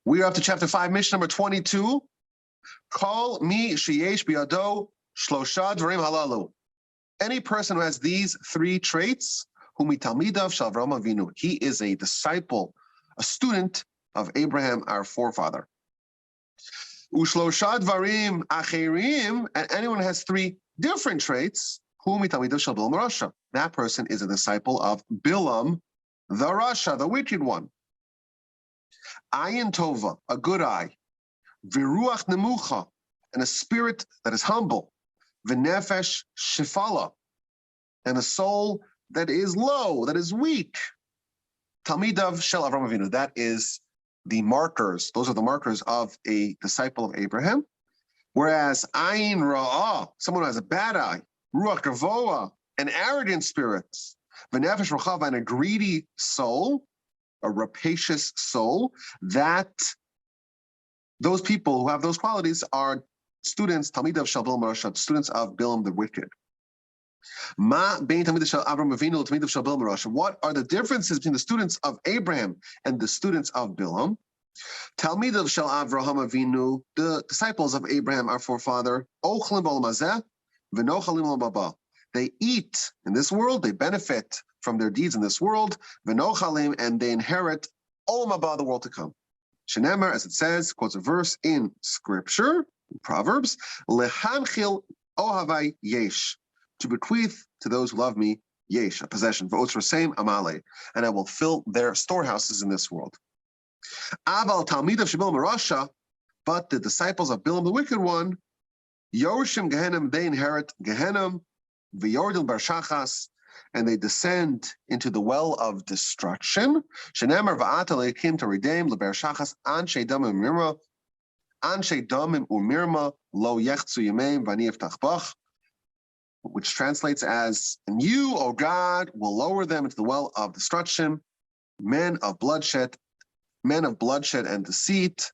We are up to chapter 5, Mishnah number 22. Call mi sheyesh biyado shlosha dvarim halalu. Any person who has these three traits, humi talmidav shel Avraham Avinu, he is a disciple, a student of Abraham, our forefather. Ushlosha dvarim acherim, and anyone who has three different traits, humi talmidav shel Bilam Rasha. That person is a disciple of Bilam, the Rasha, the wicked one. Ayin tova, a good eye. Viruach nemucha, and a spirit that is humble. V'nefesh shifala, and a soul that is low, that is weak. Talmidav shel Avraham Avinu, that is the markers. Those are the markers of a disciple of Abraham. Whereas ayin ra'ah, someone who has a bad eye. Ruach gavoa, an arrogant spirit. V'nefesh rachava, and a greedy soul, a rapacious soul. That those people who have those qualities are students, Talmidav shel Bilam Rasha, students of Bilam the wicked. Ma bein Talmidav shel Avraham Avinu, Talmidav shel Bilam Rasha. What are the differences between the students of Abraham and the students of Bilam? Talmidav shel Avraham Avinu, the disciples of Abraham, our forefather, ochlim b'olam hazeh v'nochalim l'olam haba. They eat in this world, they benefit from their deeds in this world, v'nochalim, and they inherit olam haba, the world to come. Shenemar, as it says, quotes a verse in Scripture, in Proverbs, lehanchil ohavai yesh, to bequeath to those who love me, yesh, a possession, v'otzrosem amale, and I will fill their storehouses in this world. Aval talmidav shebilam Rasha, but the disciples of Bilam the wicked one, yorshim gehenim, they inherit gehenim, v'yordil barshachas, and they descend into the well of destruction. Shenemar va'ata leikim to redeem lebershachas anshe damim umirma, anshe damim umirma lo yechzu yameim v'ani eftach bach, which translates as, and you, O God, will lower them into the well of destruction, men of bloodshed and deceit.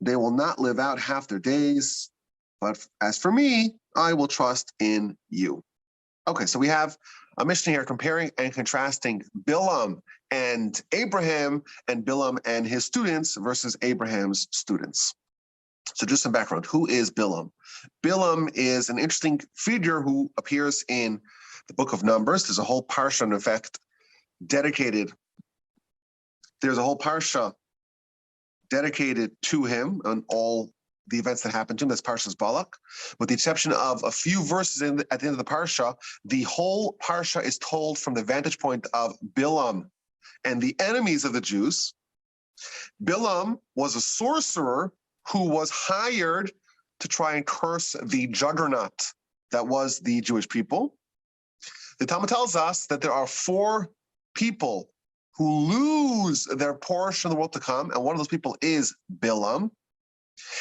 They will not live out half their days, but as for me, I will trust in you. Okay, so we have a Mishnah here comparing and contrasting Bilam and Abraham, and Bilam and his students versus Abraham's students. So just some background. Who is Bilam? Bilam is an interesting figure who appears in the book of Numbers. There's a whole parsha, in effect, dedicated. There's a whole parsha dedicated to him and all the events that happened to him. That's Parshas Balak. With the exception of a few verses at the end of the parsha, the whole parsha is told from the vantage point of Bilam and the enemies of the Jews. Bilam was a sorcerer who was hired to try and curse the juggernaut that was the Jewish people. The Talmud tells us that there are 4 people who lose their portion of the world to come, and one of those people is Bilam.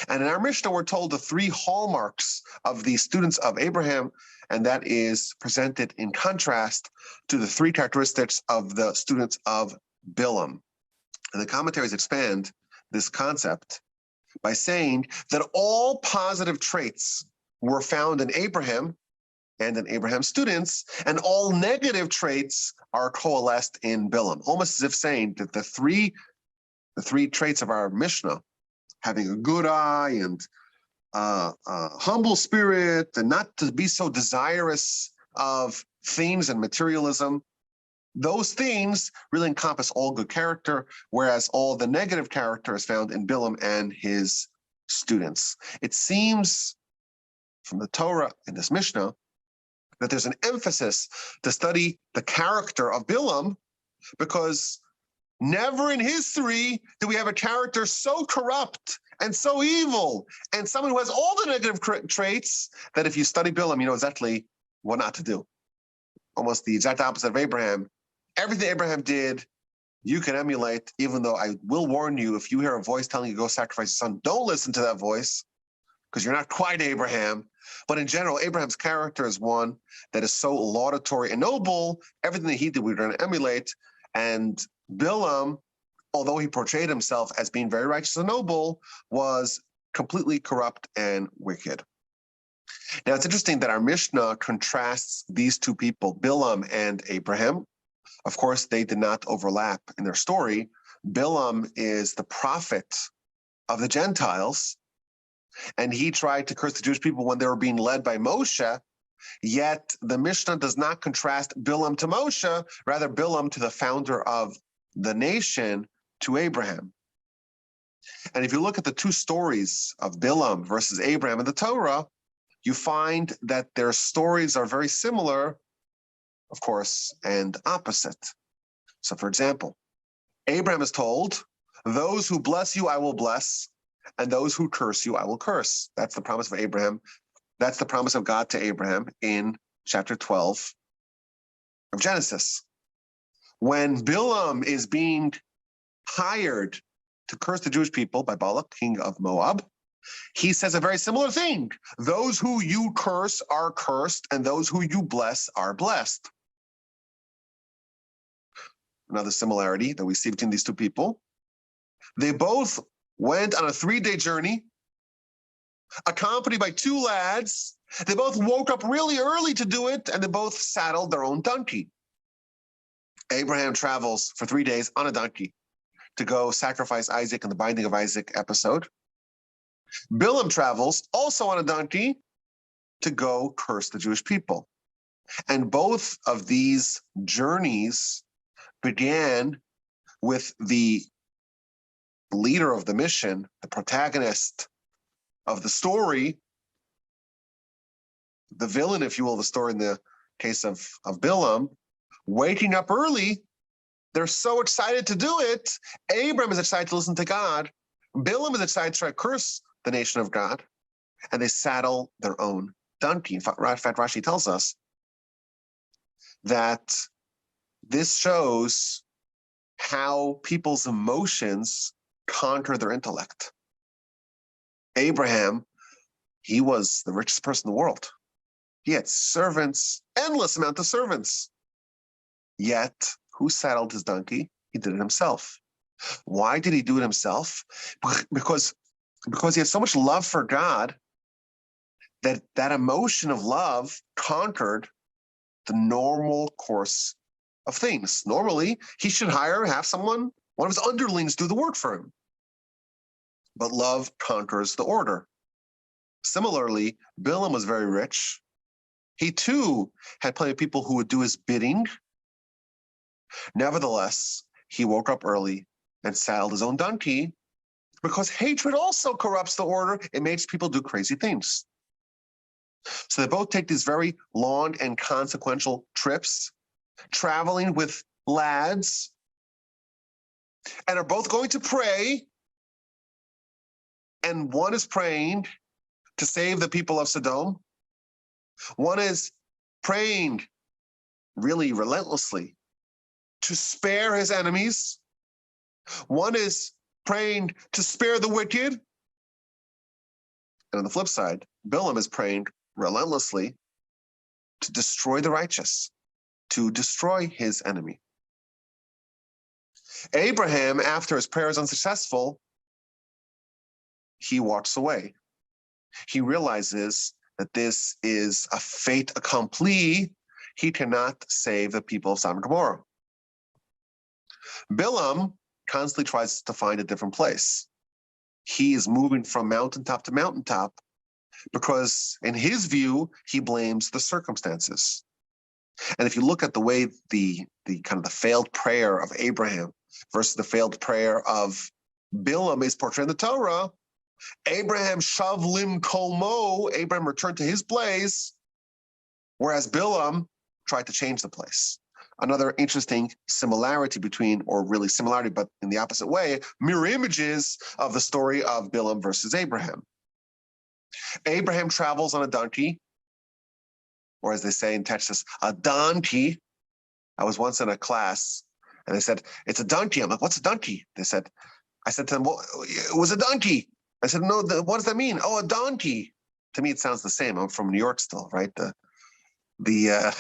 And in our Mishnah, we're told the 3 hallmarks of the students of Abraham, and that is presented in contrast to the 3 characteristics of the students of Bilam. And the commentaries expand this concept by saying that all positive traits were found in Abraham and in Abraham's students, and all negative traits are coalesced in Bilam, almost as if saying that the three traits of our Mishnah, having a good eye and humble spirit, and not to be so desirous of things and materialism, those things really encompass all good character, whereas all the negative character is found in Bilam and his students. It seems from the Torah in this Mishnah that there's an emphasis to study the character of Bilam, because never in history do we have a character so corrupt and so evil, and someone who has all the negative traits that if you study Bilam, you know exactly what not to do. Almost the exact opposite of Abraham. Everything Abraham did, you can emulate, even though I will warn you, if you hear a voice telling you to go sacrifice your son, don't listen to that voice, because you're not quite Abraham. But in general, Abraham's character is one that is so laudatory and noble. Everything that he did, we're going to emulate. And Bilam, although he portrayed himself as being very righteous and noble, was completely corrupt and wicked. Now, it's interesting that our Mishnah contrasts these 2 people, Bilam and Abraham. Of course, they did not overlap in their story, Bilam is the prophet of the Gentiles, and he tried to curse the Jewish people when they were being led by Moshe. Yet the Mishnah does not contrast Bilam to Moshe, rather Bilam to the founder of the nation, to Abraham. And if you look at the two stories of Bilam versus Abraham in the Torah, you find that their stories are very similar, of course, and opposite. So, for example, Abraham is told, those who bless you, I will bless, and those who curse you, I will curse. That's the promise of Abraham. That's the promise of God to Abraham in chapter 12 of Genesis. When Bilam is being hired to curse the Jewish people by Balak, king of Moab, he says a very similar thing. Those who you curse are cursed, and those who you bless are blessed. Another similarity that we see between these two people. They both went on a 3-day journey, accompanied by 2 lads. They both woke up really early to do it, and they both saddled their own donkey. Abraham travels for 3 days on a donkey to go sacrifice Isaac in the Binding of Isaac episode. Bilam travels also on a donkey to go curse the Jewish people. And both of these journeys began with the leader of the mission, the protagonist of the story, the villain, if you will, the story in the case of Bilam, waking up early. They're so excited to do it. Abraham is excited to listen to God. Bilam is excited to try to curse the nation of God. And they saddle their own donkey. In fact, Rashi tells us that this shows how people's emotions conquer their intellect. Abraham, he was the richest person in the world. He had servants, endless amount of servants. Yet, who saddled his donkey? He did it himself. Why did he do it himself? Because he had so much love for God that that emotion of love conquered the normal course of things. Normally, he should have someone, one of his underlings, do the work for him. But love conquers the order. Similarly, Bilam was very rich. He too had plenty of people who would do his bidding. Nevertheless, he woke up early and saddled his own donkey, because hatred also corrupts the order. It makes people do crazy things. So they both take these very long and consequential trips, traveling with lads, and are both going to pray. And one is praying to save the people of Sodom. One is praying really relentlessly to spare his enemies. One is praying to spare the wicked. And on the flip side, Bilam is praying relentlessly to destroy the righteous, to destroy his enemy. Abraham, after his prayer is unsuccessful, he walks away. He realizes that this is a fait accompli. He cannot save the people of Sodom and Gomorrah. Bilam constantly tries to find a different place. He is moving from mountaintop to mountaintop because, in his view, he blames the circumstances. And if you look at the way the kind of the failed prayer of Abraham versus the failed prayer of Bilam is portrayed in the Torah, Abraham shav limkomo, Abraham returned to his place, whereas Bilam tried to change the place. Another interesting similarity between, or really similarity, but in the opposite way, mirror images of the story of Bilam versus Abraham. Abraham travels on a donkey, or as they say in Texas, a donkey. I was once in a class, and they said, "It's a donkey." I'm like, "What's a donkey?" I said to them, "Well, it was a donkey." I said, "No, what does that mean?" "Oh, a donkey." To me, it sounds the same. I'm from New York still, right? The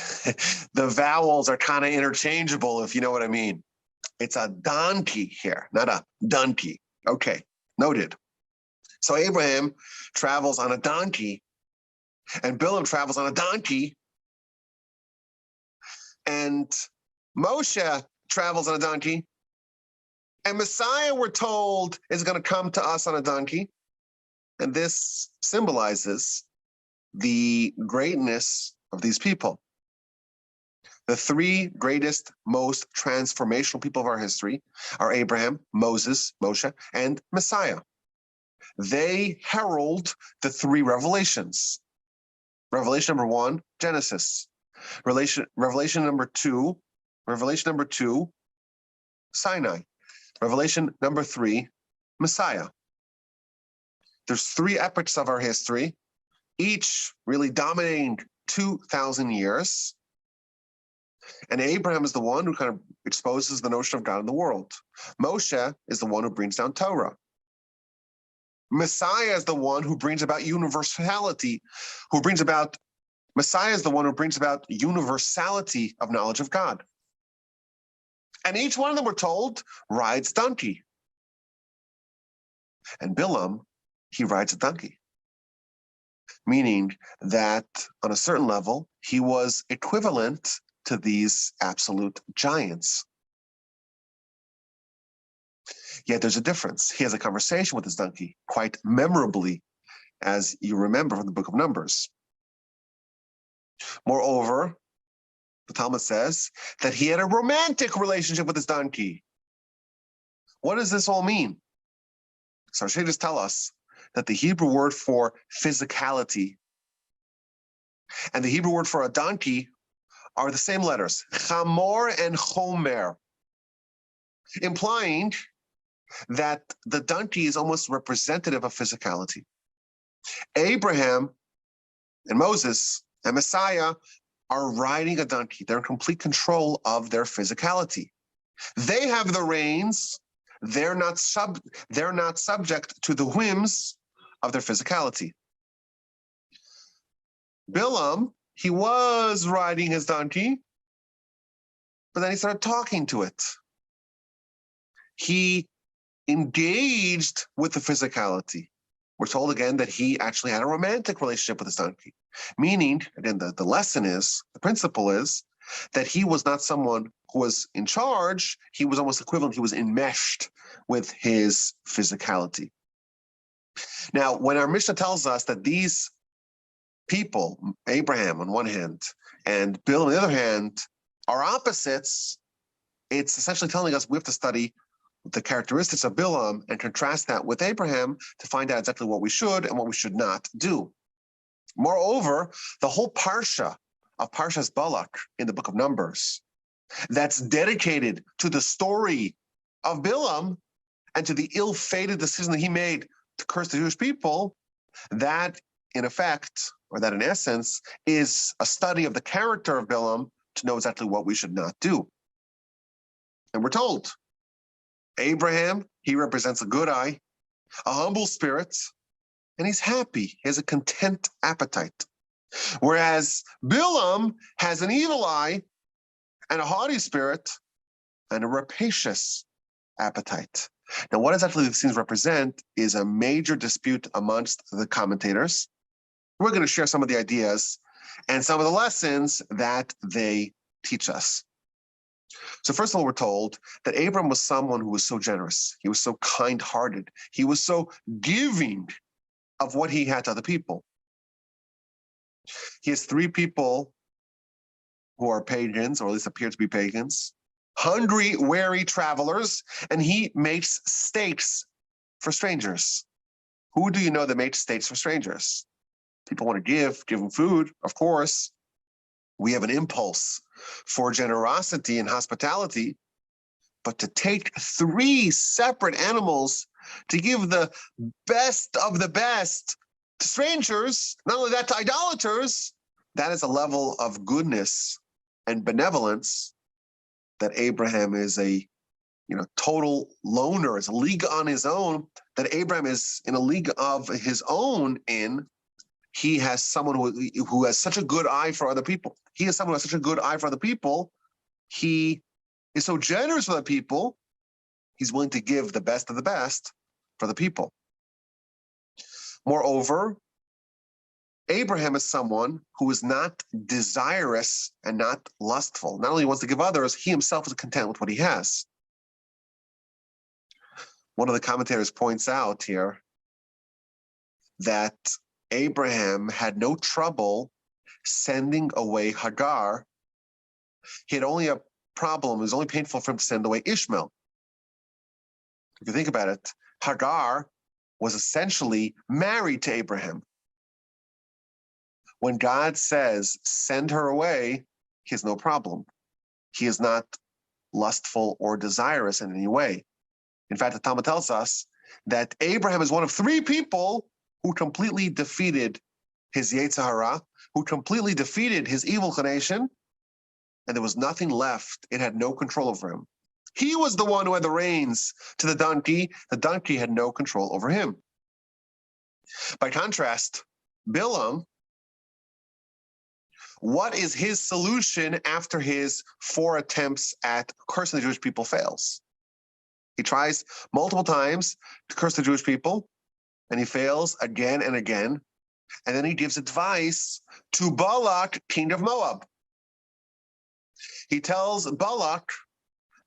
vowels are kind of interchangeable, if you know what I mean. It's a donkey here, not a donkey. Okay, noted. So Abraham travels on a donkey, and Bilam travels on a donkey, and Moshe travels on a donkey, And Messiah, we're told, is going to come to us on a donkey. And this symbolizes the greatness of these people. The three greatest, most transformational people of our history are Abraham, Moses, Moshe, and Messiah. They herald the three revelations. Revelation number 1, Genesis. Revelation number 2, Sinai. Revelation number 3, Messiah. There's three epochs of our history, each really dominating 2,000 years. And Abraham is the one who kind of exposes the notion of God in the world. Moshe is the one who brings down Torah. Messiah is the one who brings about universality, Messiah is the one who brings about universality of knowledge of God. And each one of them, we're told, rides donkey. And Bilam, he rides a donkey. Meaning that on a certain level, he was equivalent to these absolute giants. Yet there's a difference. He has a conversation with his donkey, quite memorably, as you remember from the book of Numbers. Moreover, the Talmud says that he had a romantic relationship with his donkey. What does this all mean? So our sages tell us that the Hebrew word for physicality and the Hebrew word for a donkey are the same letters, chamor and chomer, implying that the donkey is almost representative of physicality. Abraham and Moses and Messiah are riding a donkey. They're in complete control of their physicality. They have the reins. They're not subject to the whims of their physicality. Bilam, he was riding his donkey, but then he started talking to it. He engaged with the physicality. We're told again that he actually had a romantic relationship with his donkey. Meaning, again, the lesson is, the principle is, that he was not someone who was in charge. He was almost equivalent. He was enmeshed with his physicality. Now, when our Mishnah tells us that these people, Abraham on one hand and Bill on the other hand, are opposites, it's essentially telling us we have to study the characteristics of Bilam and contrast that with Abraham to find out exactly what we should and what we should not do. Moreover, the whole parsha of Parshas Balak in the book of Numbers, that's dedicated to the story of Bilam and to the ill-fated decision that he made to curse the Jewish people, that in effect, or that in essence, is a study of the character of Bilam to know exactly what we should not do. And we're told, Abraham, he represents a good eye, a humble spirit, and he's happy. He has a content appetite. Whereas Bilam has an evil eye and a haughty spirit and a rapacious appetite. Now, what exactly these things represent is a major dispute amongst the commentators. We're going to share some of the ideas and some of the lessons that they teach us. So first of all, we're told that Abram was someone who was so generous. He was so kind-hearted. He was so giving of what he had to other people. He has three people who are pagans, or at least appear to be pagans, hungry, weary travelers, and he makes steaks for strangers. Who do you know that makes steaks for strangers? People want to give them food, of course. We have an impulse for generosity and hospitality, but to take three separate animals to give the best of the best to strangers, not only that, to idolaters, that is a level of goodness and benevolence that Abraham is a total loner, is a league on his own, that Abraham is in a league of his own in. He has someone who has such a good eye for other people. He is someone who has such a good eye for other people. He is so generous for the people. He's willing to give the best of the best for the people. Moreover, Abraham is someone who is not desirous and not lustful. Not only wants to give others, he himself is content with what he has. One of the commentators points out here that Abraham had no trouble sending away Hagar. He had only a problem, it was only painful for him to send away Ishmael. If you think about it, Hagar was essentially married to Abraham. When God says, send her away, he has no problem. He is not lustful or desirous in any way. In fact, the Talmud tells us that Abraham is one of 3 people who completely defeated his Yetzer Hara, who completely defeated his evil inclination, and there was nothing left. It had no control over him. He was the one who had the reins to the donkey. The donkey had no control over him. By contrast, Bilam, what is his solution after his 4 attempts at cursing the Jewish people fails? He tries multiple times to curse the Jewish people, and he fails again and again. And then he gives advice to Balak, king of Moab. He tells Balak,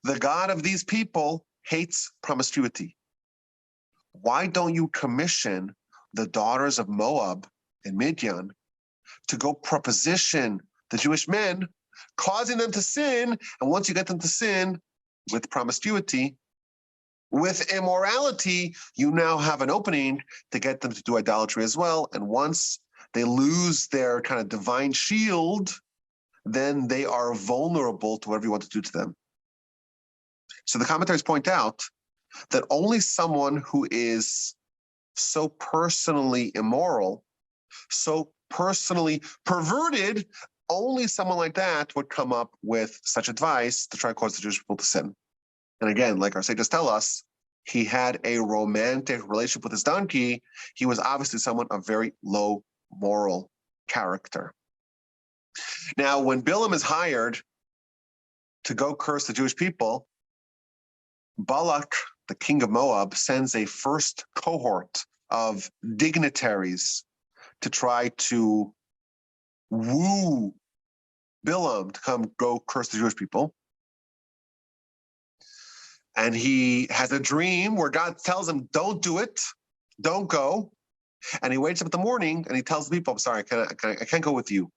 the God of these people hates promiscuity. Why don't you commission the daughters of Moab and Midian to go proposition the Jewish men, causing them to sin, and once you get them to sin with promiscuity, with immorality, you now have an opening to get them to do idolatry as well. And once they lose their kind of divine shield, then they are vulnerable to whatever you want to do to them. So the commentaries point out that only someone who is so personally immoral, so personally perverted, only someone like that would come up with such advice to try to cause the Jewish people to sin. And again, like our sages tell us, he had a romantic relationship with his donkey. He was obviously someone of very low moral character. Now, when Bilam is hired to go curse the Jewish people, Balak, the king of Moab, sends a first cohort of dignitaries to try to woo Bilam to come go curse the Jewish people. And he has a dream where God tells him, don't do it, don't go. And he wakes up in the morning and he tells the people, I'm sorry, I can't go with you.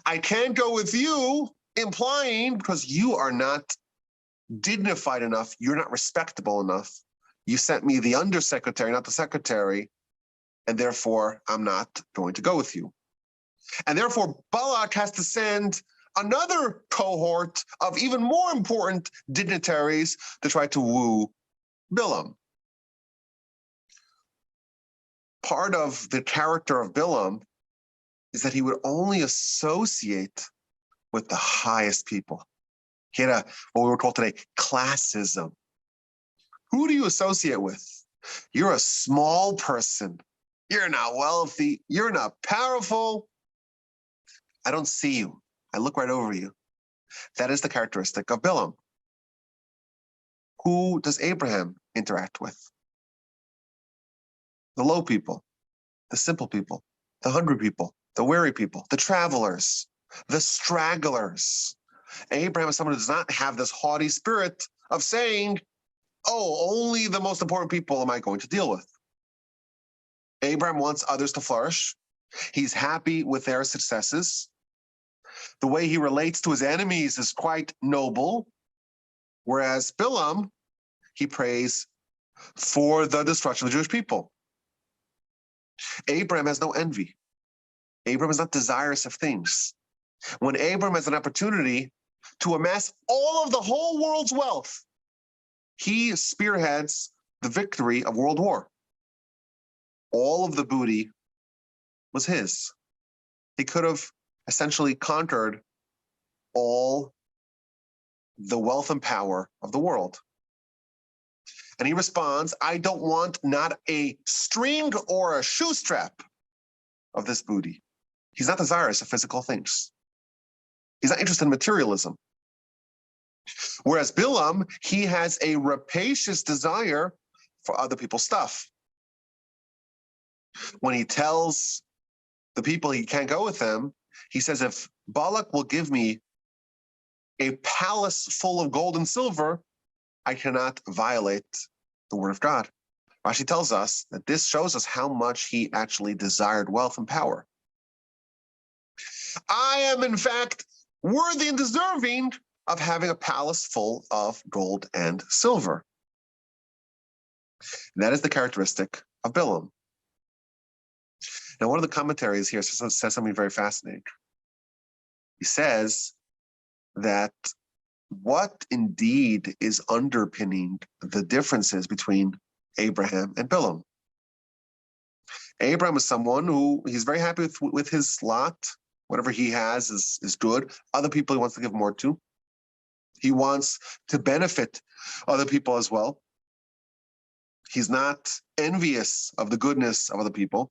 I can't go with you, implying because you are not dignified enough, you're not respectable enough. You sent me the undersecretary, not the secretary, and therefore I'm not going to go with you. And therefore Balak has to send another cohort of even more important dignitaries to try to woo Bilam. Part of the character of Bilam is that he would only associate with the highest people. He had what we would call today classism. Who do you associate with? You're a small person. You're not wealthy. You're not powerful. I don't see you. I look right over you. That is the characteristic of Bilam. Who does Abraham interact with? The low people, the simple people, the hungry people, the weary people, the travelers, the stragglers. Abraham is someone who does not have this haughty spirit of saying, oh, only the most important people am I going to deal with. Abraham wants others to flourish. He's happy with their successes. The way he relates to his enemies is quite noble, whereas Bilam, he prays for the destruction of the Jewish people. Abraham has no envy. Abraham is not desirous of things. When Abraham has an opportunity to amass all of the whole world's wealth, he spearheads the victory of World War. All of the booty was his. He could have essentially conquered all the wealth and power of the world. And he responds, I don't want not a string or a shoe strap of this booty. He's not desirous of physical things. He's not interested in materialism. Whereas Bilam, he has a rapacious desire for other people's stuff. When he tells the people he can't go with them, he says, if Balak will give me a palace full of gold and silver, I cannot violate the word of God. Rashi tells us that this shows us how much he actually desired wealth and power. I am, in fact, worthy and deserving of having a palace full of gold and silver. And that is the characteristic of Bilam. Now, one of the commentaries here says something very fascinating. He says that what indeed is underpinning the differences between Abraham and Bilam. Abraham is someone who he's very happy with his lot. Whatever he has is good. Other people he wants to give more to. He wants to benefit other people as well. He's not envious of the goodness of other people.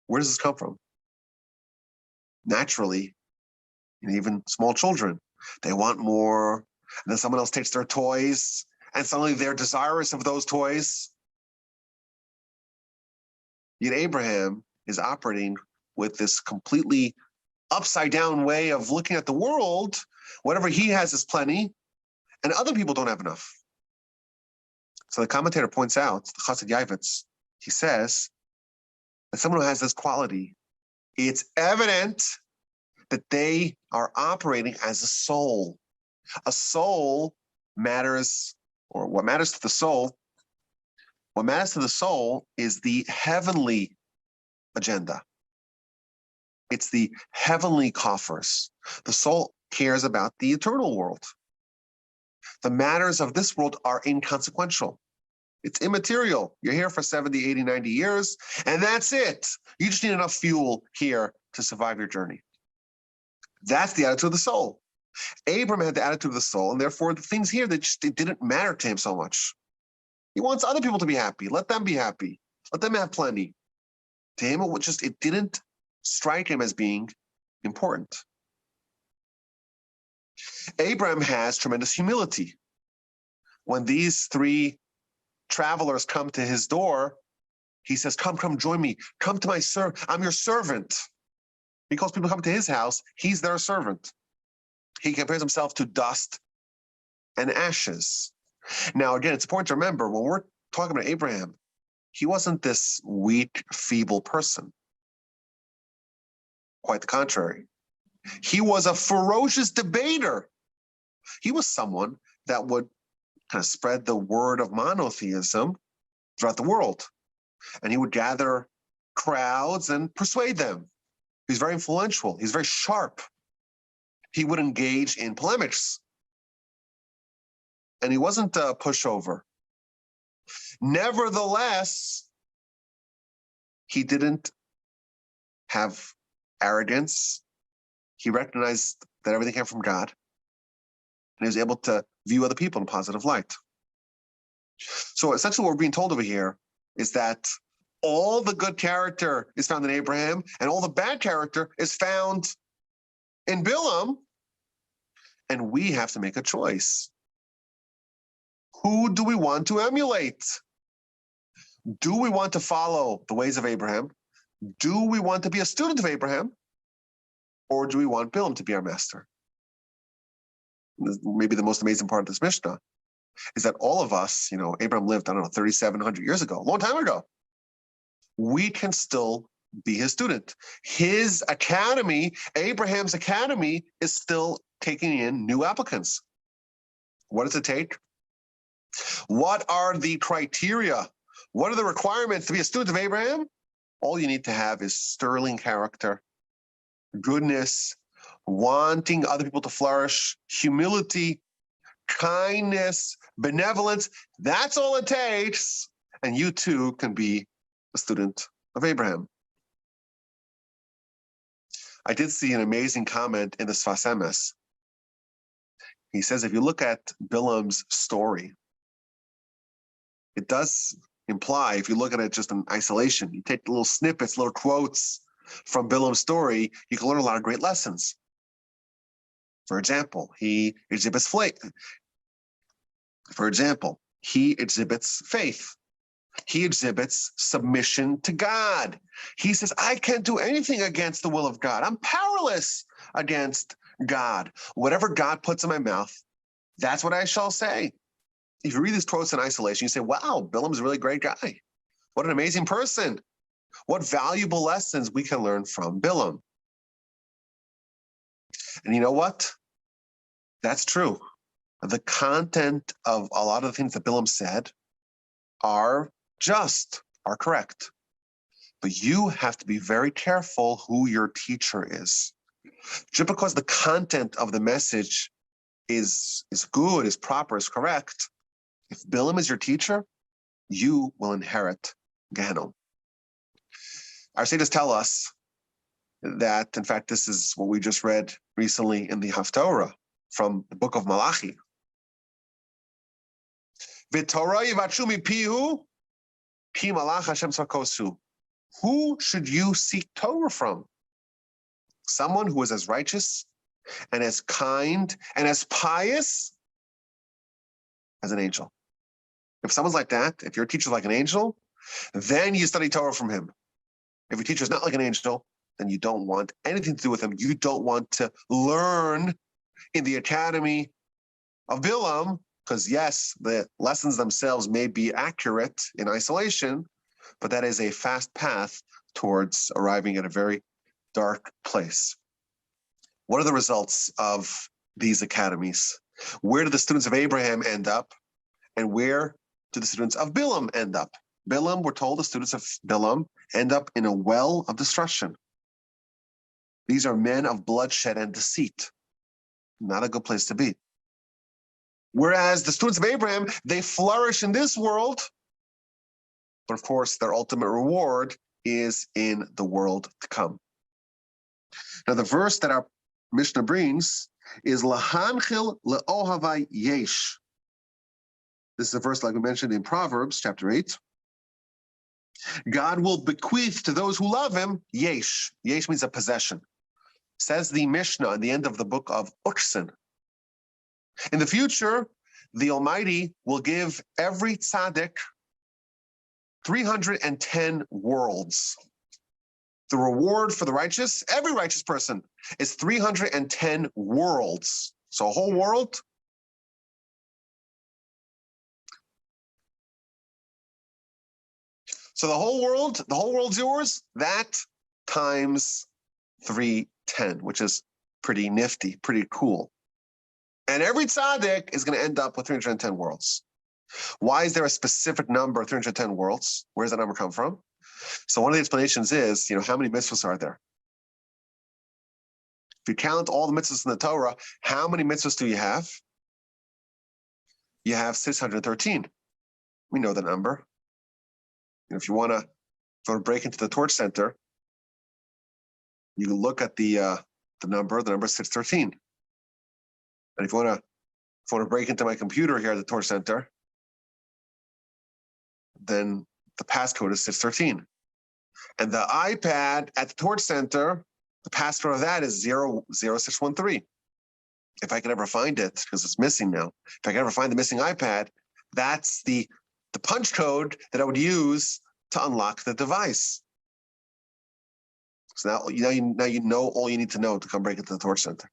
Where does this come from? Naturally, even small children, they want more, and then someone else takes their toys, and suddenly they're desirous of those toys. Yet Abraham is operating with this completely upside down way of looking at the world. Whatever he has is plenty, and other people don't have enough. So the commentator points out, the Chassid Yavitz, he says that someone who has this quality, it's evident that they are operating as a soul. A soul matters, or what matters to the soul, what matters to the soul is the heavenly agenda. It's the heavenly coffers. The soul cares about the eternal world. The matters of this world are inconsequential. It's immaterial. You're here for 70, 80, 90 years, and that's it. You just need enough fuel here to survive your journey. That's the attitude of the soul. Abram had the attitude of the soul, and therefore the things here, it didn't matter to him so much. He wants other people to be happy. Let them be happy. Let them have plenty. To him, it didn't strike him as being important. Abram has tremendous humility. When these three travelers come to his door, he says, come, join me. Come to my servant. I'm your servant. Because people come to his house, he's their servant. He compares himself to dust and ashes. Now, again, it's important to remember, when we're talking about Abraham, he wasn't this weak, feeble person. Quite the contrary. He was a ferocious debater. He was someone that would kind of spread the word of monotheism throughout the world. And he would gather crowds and persuade them. He's very influential. He's very sharp. He would engage in polemics. And he wasn't a pushover. Nevertheless, he didn't have arrogance. He recognized that everything came from God. And he was able to view other people in a positive light. So essentially what we're being told over here is that all the good character is found in Abraham, and all the bad character is found in Bilam. And we have to make a choice. Who do we want to emulate? Do we want to follow the ways of Abraham? Do we want to be a student of Abraham? Or do we want Bilam to be our master? Maybe the most amazing part of this Mishnah is that all of us, Abraham lived, 3,700 years ago, a long time ago. We can still be his student. His academy, Abraham's academy, is still taking in new applicants. What does it take? What are the criteria? What are the requirements to be a student of Abraham? All you need to have is sterling character, goodness, wanting other people to flourish, humility, kindness, benevolence. That's all it takes. And you too can be a student of Abraham. I did see an amazing comment in the Sfas Emes. He says, if you look at Bilam's story, it does imply, if you look at it just in isolation, you take little snippets, little quotes from Bilam's story, you can learn a lot of great lessons. For example, he exhibits faith. He exhibits submission to God. He says, I can't do anything against the will of God. I'm powerless against God. Whatever God puts in my mouth, That's what I shall say. If you read these quotes in isolation, you say, wow, Bilam's a really great guy. What an amazing person. What valuable lessons we can learn from Bilam. And you know what? That's true. The content of a lot of the things that Bilam said are just, are correct. But you have to be very careful who your teacher is. Just because the content of the message is good, is proper, is correct, if Bilam is your teacher, you will inherit Gehenna. Our sages tell us that, in fact, this is what we just read recently in the Haftorah from the book of Malachi. V'torah yivatshu mipihu, pi malach Hashem sarkosu. Who should you seek Torah from? Someone who is as righteous and as kind and as pious as an angel. If someone's like that, if your teacher's like an angel, then you study Torah from him. If your teacher's not like an angel, then you don't want anything to do with him. You don't want to learn in the academy of Bilam, because yes, the lessons themselves may be accurate in isolation, but that is a fast path towards arriving at a very dark place. What are the results of these academies? Where do the students of Abraham end up? And where do the students of Bilam end up? Bilam, we're told the students of Bilam end up in a well of destruction. These are men of bloodshed and deceit. Not a good place to be. Whereas the students of Abraham, they flourish in this world, but of course their ultimate reward is in the world to come. Now the verse that our Mishnah brings is Lahanchil le'ohavai yesh. This is a verse like we mentioned in Proverbs chapter 8. God will bequeath to those who love him yesh. Yesh means a possession. Says the Mishnah at the end of the book of Uksin. In the future, the Almighty will give every tzaddik 310 worlds. The reward for the righteous, every righteous person, is 310 worlds. So a whole world. So the whole world's yours. That times 310, which is pretty nifty, pretty cool. And every tzaddik is going to end up with 310 worlds. Why is there a specific number, 310 worlds? Where does that number come from? So one of the explanations is, how many mitzvahs are there? If you count all the mitzvahs in the Torah, how many mitzvahs do you have? You have 613. We know the number. If you want to break into the torch center, you can look at the number is 613. And if you want to break into my computer here at the torch center, then the passcode is 613. And the iPad at the torch center, the passcode of that is 00613. If I can ever find it, because it's missing now, if I can ever find the missing iPad, that's the punch code that I would use to unlock the device. So now you know all you need to know to come break into the torch center.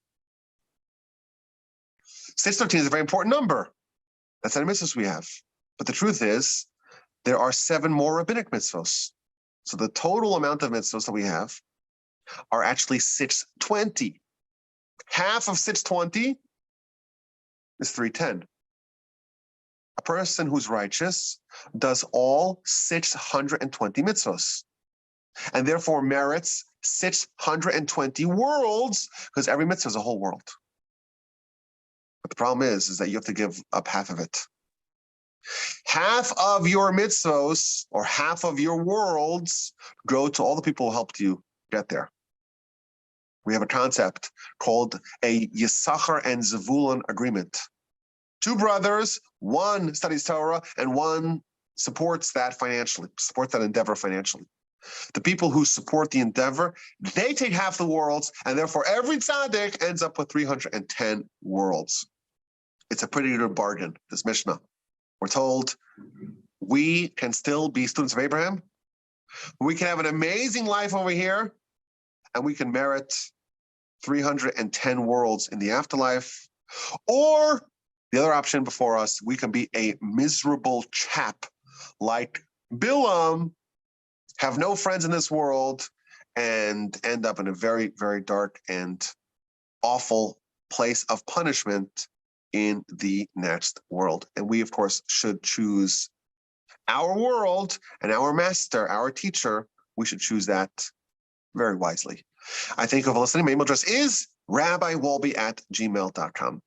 613 is a very important number. That's how many mitzvahs we have. But the truth is, there are 7 more rabbinic mitzvahs. So the total amount of mitzvahs that we have are actually 620. Half of 620 is 310. A person who's righteous does all 620 mitzvahs and therefore merits 620 worlds, because every mitzvah is a whole world. But the problem is that you have to give up half of it. Half of your mitzvos, or half of your worlds, go to all the people who helped you get there. We have a concept called a Yisachar and Zevulun agreement. 2 brothers, one studies Torah, and one supports that endeavor financially. The people who support the endeavor, they take half the worlds, and therefore every tzaddik ends up with 310 worlds. It's a pretty good bargain, this Mishnah. We're told we can still be students of Abraham. We can have an amazing life over here, and we can merit 310 worlds in the afterlife. Or The other option before us, we can be a miserable chap like Bilam, have no friends in this world, and end up in a very, very dark and awful place of punishment in the next world. And we, of course, should choose our world and our master, our teacher. We should choose that very wisely. I thank you for listening. My email address is rabbiwolbe@gmail.com.